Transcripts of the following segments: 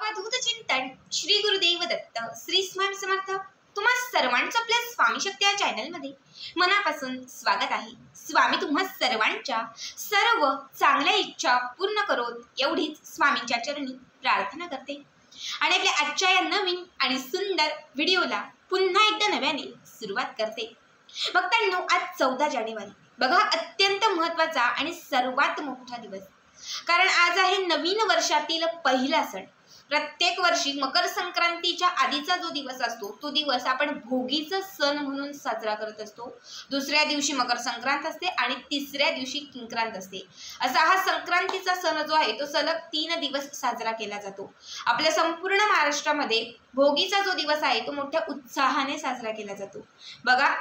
अवधूत चिंतन श्री गुरुदेव दत्त श्री स्वामी समर्थ तुम्हा सर्वांचं आपल्या स्वामी शक्ती या चॅनलमध्ये मनापासून स्वागत आहे। स्वामी तुम्हा सर्वांच्या सर्व चांगल्या इच्छा पूर्ण करोत एवढीच स्वामींच्या चरणी प्रार्थना करते आणि आपल्या आजच्या या नवीन आणि सुंदर व्हिडिओला पुन्हा एकदा नव्याने सुरुवात करते। भक्तांनो, आज 14 जानेवारी बघा, अत्यंत महत्त्वाचा आणि सर्वात मोठा दिवस, कारण आज आहे नवीन वर्षातील पहिला सण। प्रत्येक वर्षी मकर संक्रांतीच्या आधीचा जो दिवस असतो तो दिवस आपण भोगीचा सण म्हणून साजरा करत असतो। दुसऱ्या दिवशी मकर संक्रांत असते आणि तिसऱ्या दिवशी किंक्रांत असते। असा हा संक्रांतीचा सण जो आहे तो सलग 3 दिवस साजरा केला जातो। आपल्या संपूर्ण महाराष्ट्रामध्ये भोगीचा जो दिवस आहे तो मोठ्या उत्साहाने साजरा केला जातो। बघा,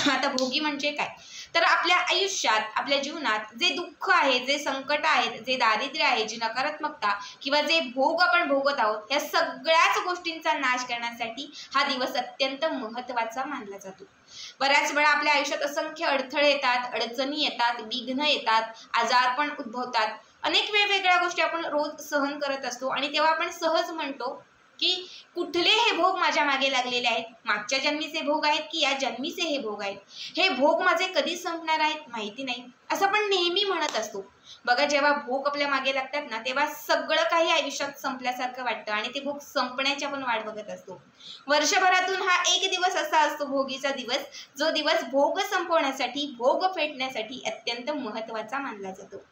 आता भोगी म्हणजे काय, तर आपल्या आयुष्यात आपल्या जीवनात जे दुःख आहे, जे संकट आहेत, जे दारिद्र्य आहे, जी नकारात्मकता किंवा जे भोग आपण भोगत आहोत, या सगळ्याच गोष्टींचा नाश करण्यासाठी हा दिवस अत्यंत महत्त्वाचा मानला जातो। बऱ्याच वेळा आपल्या आयुष्यात असंख्य अडथळे येतात, अडचणी येतात, विघ्न येतात, आजारपण उद्भवतात, अनेक वेगवेगळ्या गोष्टी आपण रोज सहन करत असतो आणि तेव्हा आपण सहज म्हणतो की कुठले हे भोग माझ्या मागे लागलेले आहेत, मागच्या जन्मीचे भोग आहेत की या जन्मीचे हे भोग आहेत, हे भोग माझे कधी संपणार आहेत माहिती नाही, असं आपण नेहमी म्हणत असतो। बघा, जेव्हा भोग आपल्या मागे लागतात ना, तेव्हा सगळं काही आयुष्यात संपल्यासारखं वाटतं आणि ते भोग संपण्याची आपण वाट बघत असतो। वर्षभरातून हा एक दिवस असा असतो, भोगीचा दिवस, जो दिवस भोग संपवण्यासाठी, भोग फेडण्यासाठी अत्यंत महत्त्वाचा मानला जातो।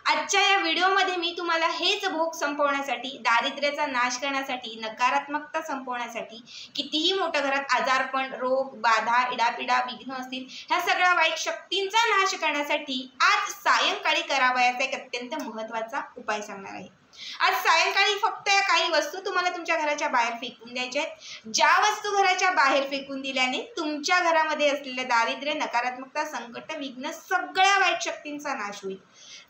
आजच्या या व्हिडिओमध्ये मी तुम्हाला हेच भोग संपवण्यासाठी, दारिद्र्याचा नाश करण्यासाठी, नकारात्मकता संपवण्यासाठी, कितीही मोठ्या घरात आजारपण, रोग, बाधा, इडापिडा, विघ्न असतील, ह्या सगळ्या वाईट शक्तींचा नाश करण्यासाठी आज सायंकाळी करावयाचा एक अत्यंत महत्त्वाचा उपाय सांगणार आहे। आज सायंकाळी फक्त या काही वस्तू तुम्हाला तुमच्या घराच्या बाहेर फेकून द्यायच्या आहेत। ज्या वस्तू घराच्या बाहेर फेकून दिल्याने तुमच्या घरामध्ये असलेले दारिद्र्य, नकारात्मकता, संकट, विघ्न, सगळ्या वाईट शक्तींचा नाश होईल।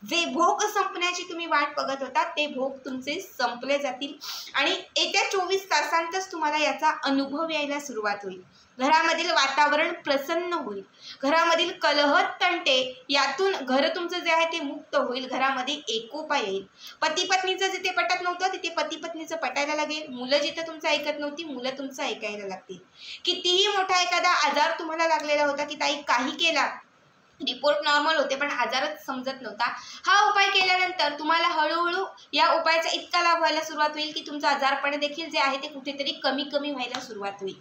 जे भोग संपण्याची तुम्ही वाट बघत होता ते भोग तुमचे संपले जातील आणि येत्या 24 तासांतच तुम्हाला याचा अनुभव यायला सुरुवात होईल। घरामधील वातावरण प्रसन्न होईल, घरामधील कलह, तंटे यातून घर तुमचं जे आहे ते मुक्त होईल, घरामध्ये एकोपा येईल। पती पत्नीचं जिथे पटत नव्हतं तिथे पती पत्नीचं पटायला लागेल, मुलं जिथे तुमचं ऐकत नव्हती मुलं तुमचं ऐकायला लागतील। कितीही मोठा एखादा आजार तुम्हाला लागलेला होता की ताई काही केला, रिपोर्ट नॉर्मल होते पण आजारच समजत नव्हता, हा उपाय केल्यानंतर तुम्हाला हळूहळू या उपायाचा इतका लाभ व्हायला सुरुवात होईल की तुमचं आजारपण देखील जे आहे ते कुठेतरी कमी कमी व्हायला सुरुवात होईल।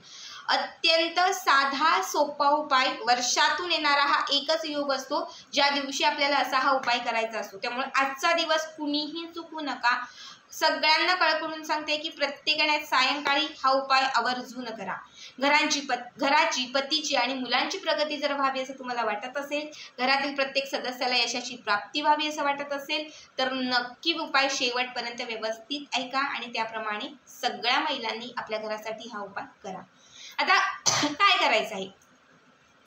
अत्यंत साधा सोपा उपाय, वर्षातून येणारा हा एकच योग असतो ज्या दिवशी आपल्याला असा हा उपाय करायचा असतो। त्यामुळे आजचा दिवस कुणीही चुकू नका। सगळ्यांना कळकळून सांगते की प्रत्येकाने सायंकाळी हा उपाय आवर्जून करा। घराची, पतीची आणि मुलांची प्रगती जर व्हावी असं तुम्हाला वाटत असेल, घरातील प्रत्येक सदस्याला यशाची प्राप्ती व्हावी असं वाटत असेल तर नक्की उपाय शेवटपर्यंत व्यवस्थित ऐका आणि त्याप्रमाणे सगळ्या महिलांनी आपल्या घरासाठी हा उपाय करा। आता काय करायचं आहे,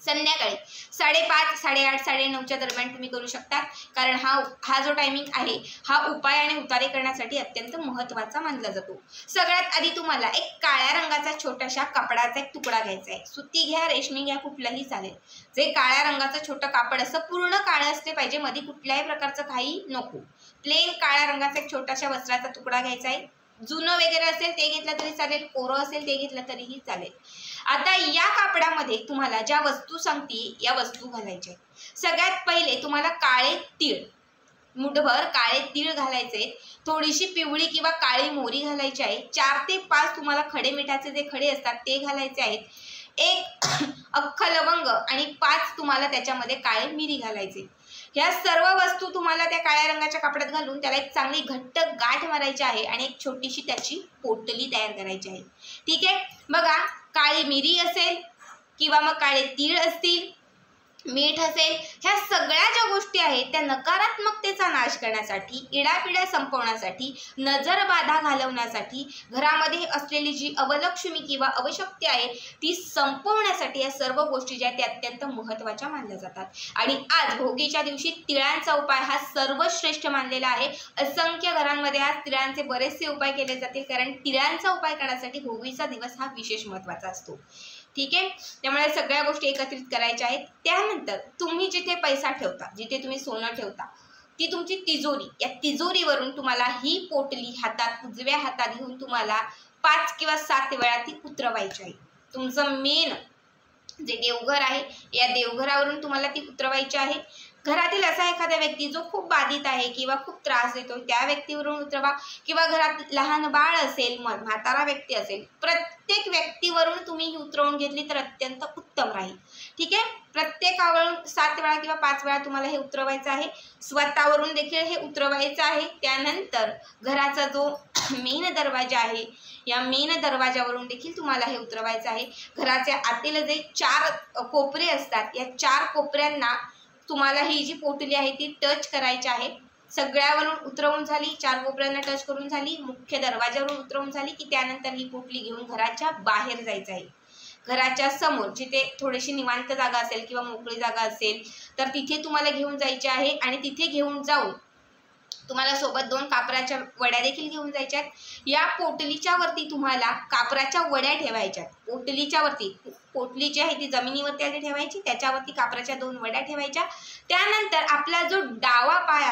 संध्याकाळी 5:30, 8:30, 9:30च्या दरम्यान तुम्ही करू शकता, कारण हा जो टायमिंग आहे हा उपाय आणि उतारे करण्यासाठी अत्यंत महत्त्वाचा मानला जातो। सगळ्यात आधी तुम्हाला एक काळ्या रंगाचा छोटासा कापडाचा एक तुकडा घ्यायचा आहे। सुती घ्या, रेशमी घ्या, कुठलाही चालेल। जे काळ्या रंगाचं छोटं कापड असं पूर्ण काळं असले पाहिजे, मध्ये कुठल्याही प्रकारचं काही नको, प्लेन काळ्या रंगाचा एक छोटासा वस्त्राचा तुकडा घ्यायचा आहे। जुनं वगैरे असेल ते घेतलं तरी चालेल, कोरं असेल ते घेतलं तरीही चालेल। आता या कापडामध्ये तुम्हाला ज्या वस्तू सांगते या वस्तू घालायच्या आहेत। सगळ्यात पहिले तुम्हाला काळे तीळ, मुठभर काळे तीळ घालायचे, थोडीशी पिवळी किंवा काळी मोहरी घालायची आहे, 4 ते 5 तुम्हाला खडे मिठाचे जे खडे असतात ते घालायचे आहेत, 1 अख्खा लवंग आणि 5 तुम्हाला त्याच्यामध्ये काळे मिरी घालायचे। ह्या सर्व वस्तू तुम्हाला त्या काळ्या रंगाच्या कापडात घालून त्याला एक चांगली घट्ट गाठ मारायची आहे आणि एक छोटीशी त्याची पोटली तयार करायची आहे। ठीक आहे, बघा, काळी मिरी असेल किंवा मग काळे तीळ असतील, मीठ असेल, ह्या सगळ्या ज्या गोष्टी आहेत त्या नकारात्मकतेचा नाश करण्यासाठी, इडापिडा संपवण्यासाठी, नजर बाधा घालवण्यासाठी, घरामध्ये असलेली जी अवलक्ष्मी किंवा अवशक्ती आहे ती संपवण्यासाठी या सर्व गोष्टी ज्या आहेत त्या अत्यंत महत्त्वाच्या मानल्या जातात। आणि आज भोगीच्या दिवशी तिळांचा उपाय हा सर्वश्रेष्ठ मानलेला आहे। असंख्य घरांमध्ये आज तिळांचे बरेचसे उपाय केले जातील, कारण तिळांचा उपाय करण्यासाठी भोगीचा दिवस हा विशेष महत्त्वाचा असतो। ठीक आहे, त्यामुळे सगळ्या गोष्टी एकत्रित करायच्या आहेत। त्यानंतर तुम्ही जिथे पैसा ठेवता, जिथे तुम्ही सोनं ठेवता ती तुमची तिजोरी, या तिजोरीवरून तुम्हाला ही पोटली हातात, उजव्या हातात घेऊन तुम्हाला 5 किंवा 7 वेळा ती उतरवायची आहे. तुमचं मेन जे देवघर आहे, या देवघरावरून तुम्हाला ती उतरवायची आहे. घरातील असा एखादा व्यक्ती जो खूप बाधित आहे किंवा खूप त्रास देतो, त्या व्यक्तीवरून उतरवा, किंवा घरात लहान बाळ असेल, म्हातारा व्यक्ती असेल, प्रत्येक व्यक्तीवरून तुम्ही ही उतरवून घेतली तर अत्यंत उत्तम राहील. ठीक आहे. प्रत्येकावरून 7 वेळा किंवा 5 वेळा तुम्हाला हे उतरवायचं आहे. स्वतःवरून देखील हे उतरवायचं आहे. त्यानंतर घराचा जो मेन दरवाजा आहे, या मेन दरवाजावरून देखील तुम्हाला हे उतरवायचं आहे. घराच्या आतील जे 4 कोपरे असतात, या 4 कोपऱ्यांना तुम्हाला ही जी पोटली आहे ती टच करायची आहे. सगळ्यावरून उतरवून झाली, 4 कोपऱ्यांना टच करून झाली, मुख्य दरवाजावरून उतरवून झाली की त्यानंतर ही पोटली घेऊन घराच्या बाहेर जायचं आहे. घराच्या समोर जिथे थोडीशी निवांत जागा असेल किंवा मोकळी जागा असेल तर तिथे तुम्हाला घेऊन जायची आहे. आणि तिथे घेऊन जाऊन तुम्हाला सोबत 2 कापराच्या वड्या देखील घेऊन जायच्या आहेत. या पोटलीच्या वरती तुम्हाला कापराच्या वड्या ठेवायच्या. पोटलीच्या वरती, पोटली जी आहे ती जमिनीवरती आधी ठेवायची, त्याच्यावरती कापराच्या 2 वड्या ठेवायच्या. त्यानंतर आपला जो डावा पाय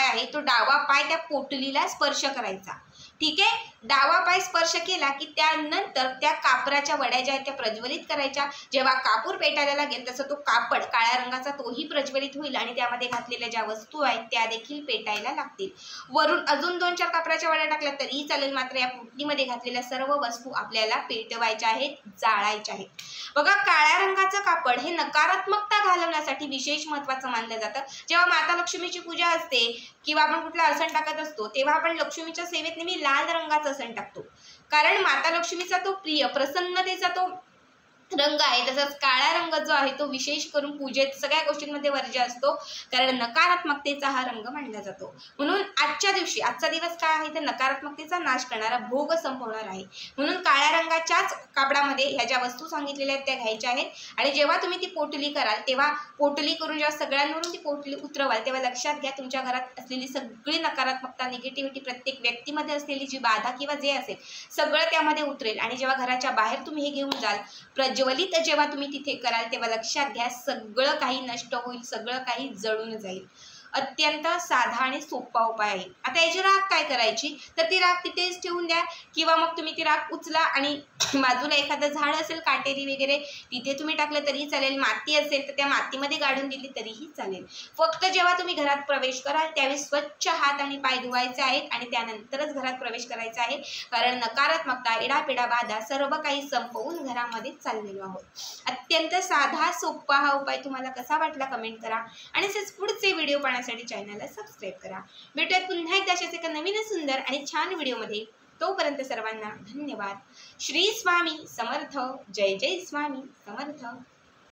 आहे, तो डावा पाय त्या पोटलीला स्पर्श करायचा. ठीक आहे. डावा पाय स्पर्श केला की त्यानंतर त्या कापराच्या वड्या ज्या आहेत त्या प्रज्वलित करायच्या. जेव्हा कापूर पेटायला लागेल तसं तो कापड काळ्या रंगाचा तोही प्रज्वलित होईल आणि त्यामध्ये घातलेल्या ज्या वस्तू आहेत त्या देखील पेटायला लागतील. वरून अजून 2-4 कापराच्या वड्या टाकल्या तरीही चालेल, मात्र या पोटलीमध्ये घातलेल्या सर्व वस्तू आपल्याला पेटवायच्या आहेत, जाळायच्या आहेत. बघा, काळ्या रंगाचं कापड हे नकारात्मकता घालवण्यासाठी विशेष महत्त्वाचं मानलं जातं. जेव्हा माता लक्ष्मीची पूजा असते किंवा आपण कुठला आसन टाकत असतो तेव्हा आपण लक्ष्मीच्या सेवेत नेहमी लाल रंगाचं आसन टाकतो, कारण माता लक्ष्मीचा तो प्रिय प्रसन्नतेचा तो रंग आहे. तसंच काळा रंग जो आहे तो विशेष करून पूजेत सगळ्या गोष्टींमध्ये वर्ज्य असतो, कारण नकारात्मकतेचा हा रंग मानला जातो. म्हणून आजचा दिवस काय आहे तर नकारात्मकतेचा नाश करणारा, भोग संपवणार आहे. म्हणून काळ्या रंगाच्याच कापडामध्ये ह्या ज्या वस्तू सांगितलेल्या आहेत त्या घ्यायच्या आहेत. आणि जेव्हा तुम्ही ती पोटली कराल तेव्हा पोटली करून जेव्हा सगळ्यांवरून ती पोटली उतरवाल तेव्हा लक्षात घ्या तुमच्या घरात असलेली सगळी नकारात्मकता, निगेटिव्हिटी, प्रत्येक व्यक्तीमध्ये असलेली जी बाधा किंवा जे असेल सगळं त्यामध्ये उतरेल. आणि जेव्हा घराच्या बाहेर तुम्ही हे घेऊन जाल, प्रज्वलित जेव्हा तुम्ही तिथे कराल तेव्हा लक्षात घ्या सगळं काही नष्ट होईल, सगळं काही जळून जाईल. अत्यंत साधा आणि सोपा उपाय आहे. आता याची राख काय करायची तर ती राख तिथेच ठेवून द्या, किंवा मग तुम्ही ती राख उचला आणि बाजूला एखादं झाड असेल काटेरी वगैरे तिथे तुम्ही टाकलं तरीही चालेल, माती असेल तर त्या मातीमध्ये गाडून दिली तरीही चालेल. फक्त जेव्हा तुम्ही घरात प्रवेश कराल त्यावेळी स्वच्छ हात आणि पाय धुवायचे आहेत आणि त्यानंतरच घरात प्रवेश करायचा आहे, कारण नकारात्मकता, इडापिडा, बाधा सर्व काही संपवून घरामध्ये चाललेलो आहोत. अत्यंत साधा सोपा हा उपाय तुम्हाला कसा वाटला कमेंट करा आणि तसेच पुढचे व्हिडिओ पाहण्यासाठी चॅनलला सबस्क्राईब करा. भेटूयात पुन्हा एकदा अशाच एका नवीन सुंदर आणि छान व्हिडिओमध्ये. तोपर्यंत सर्वांना धन्यवाद. श्री स्वामी समर्थ. जय जय स्वामी समर्थ.